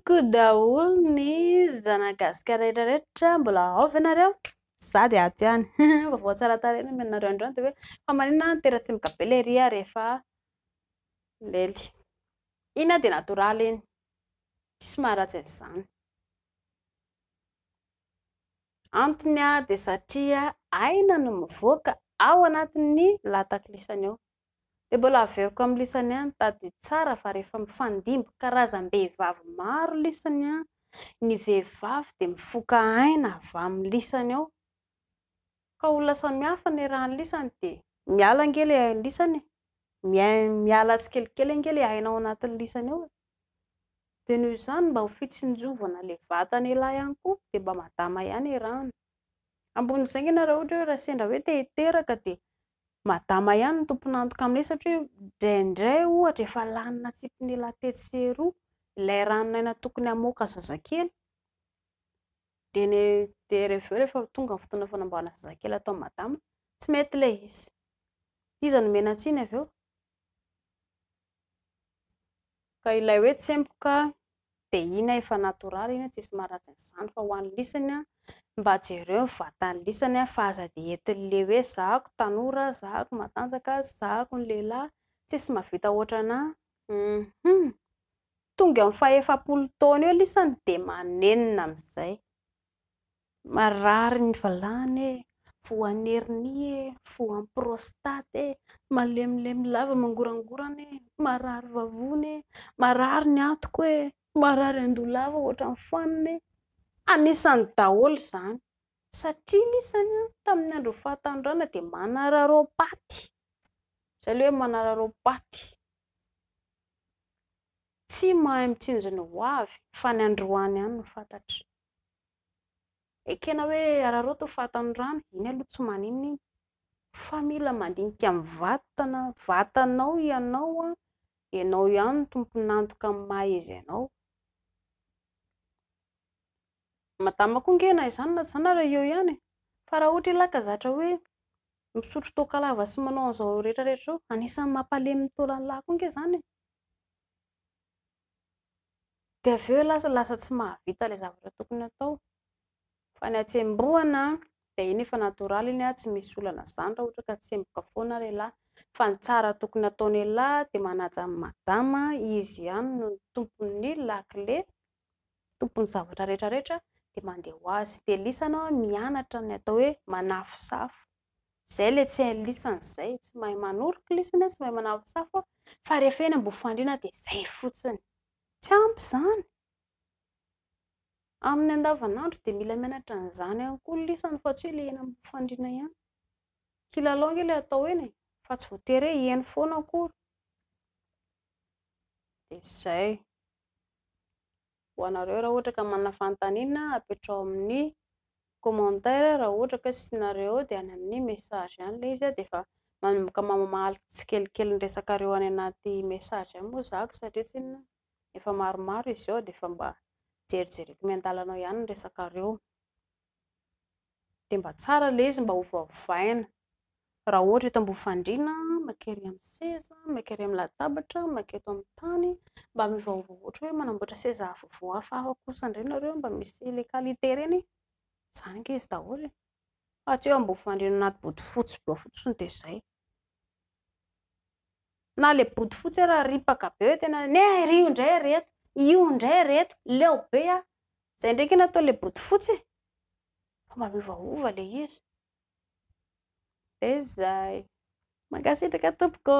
Daholo ny zanagasika rehetrarehetra mbola ao ianareo. Za dia ato ihany. Vaovao tsara tarehy ny menareo androany dia hoe fa maninona teratsimoka be ilay ria rehefa lely. Ina dia natoraly iny. Tsisy maharatsy an'izany. Antony dia satria aina no mivoaka ao anatin'ny lataklisany ao. Dia mbola averiko amin'ny lisany ihany tady tsara fa rehefa mifandimby karazam-behivavy maro lisany ny vehivavy dia mifoka aina avy amin'ny lisany ao. Ka olona samihafa ny rahan'ny lisany dia miala angely ny lisany. Miala tsikelikely angely aina ao anatin'ny lisany ao. Dia noho izany mba ho fitsinjovana ilay vatan'ilay ihany koa dia mba madama ihany rahany. Ambon'izay ianareo ohatra hoe raha sendra hoe te hiteraka dia madama ihany no tompony antoka amin'ilay satria indraindray ohatra efa lanina tsipin'ila tetsy sy roa ilay ranonaina tokony hamoaka zazakely. Dia rehefa tonga ny fotoana fanamboarana zazakely atao madama tsy mety ilay izy. Iza no menatsiny avy eo. Ka ilay hoe tsempoka dia ina efa natoraly ina tsisy maharatsy an'izany fa ho an'ny lisany mba jereo ny vatan'ny lisany fa aza dia entin'ilay hoe zahako tanora, zahako matanjaka, zahako ny lehilahy tsisy mahavita ohatrana. Tonga amin'ny faha-efapolo taona eo lisany dia manenina amin'izay. Marary ny valany, voan'ny hernie, voan'ny prostate, malemilemy lava mangorangorana, marary vavony, marary ny atoko, marary an-doha lava ohatran'ny faniny. Anisany daholo izany satria lisany tamin'ny andro fahatandrona dia manararoapaty. Izay ilay hoe manararoapaty. Tsy mahay mitsinjony ho avy fa ny androany ihany no fantatra. Ekena hoe araroto ho fatan'ny iny aloha tsy maninona iny. Fa mila mandinika amin'ny vatanao ianao, ianao ihany no tompony antoka amin'ny maha izy ianao. Madama koa nge na izany na izany ary eo ihany. Fa raha ohatra lakazatra hoe misotro toaka lava sy manao an'izao rehetrarehetra izao, anisan'ny mampalemy ny taolan'ny lahy koa nge izany. Dia avy eo lasa tsy mahavita ilay zavatra tokony atao. Fa ny hatsembohana dia iny efa natoraly iny tsy misy olana izany raha ohatra ka tsemboka foana ilay lahy. Fa ny tsara tokony ataon'ny lahy dia manaja ny madama, izy ihany no tompon'ny lakile, tompon'ny zavatra rehetrarehetra dia mandeha ho azy. Dia lisana mianatra ny atao hoe manafosafo. Izay ilay tsy hain'ny lisany izay, tsy mahay manoroka lisany, tsy mahay manafosafo fa rehefa eny ambony-fandriana dia izay fotsiny. Tsy ampy izany. Amin'ny andavanandro dia mila mianatra an'izany ihany koa ny lisany fa tsy hoe ilay eny ambony-fandriana ihany. Kilalao anie ilay atao eny fa tsy voatery hoe eny foana akory. Dia izay. Ho anareo raha ohatra ka manana fanontaniana apetrao amin'ny commentaire raha ohatra ka tsy nareo dia any amin'ny message ihany ilay izy dia efa manomboka mamaly tsikelikely ny resakareo any anaty message ihany moa zako satria tsy inona efa maromaro izy ao dia efa mba jerijereko miandalanao ihany ny resakareo. Dia mba tsara ilay izy mba ovaovaina. Raha ohatra eto ambony-fandriana, makery amin'ny seza, makery amin'ny latabatra, maketo amin'ny tany, mba miovaova ohatra hoe manamboatra seza vaovao hafahafa kosa indray nareo mba misy ilay qualité ireny. Izany ange izy daholo. Fa tsy eo ambony-fandriana anaty bodofotsy be ao fotsiny dia izay. Na ilay bodofotsy raha ripaka be tena io indray reto, io indray reto, leo be izay ndraiky natao ilay bodofotsy. Fa mba miovaova ilay izy. Dia izay. Mankasitraka tompoko.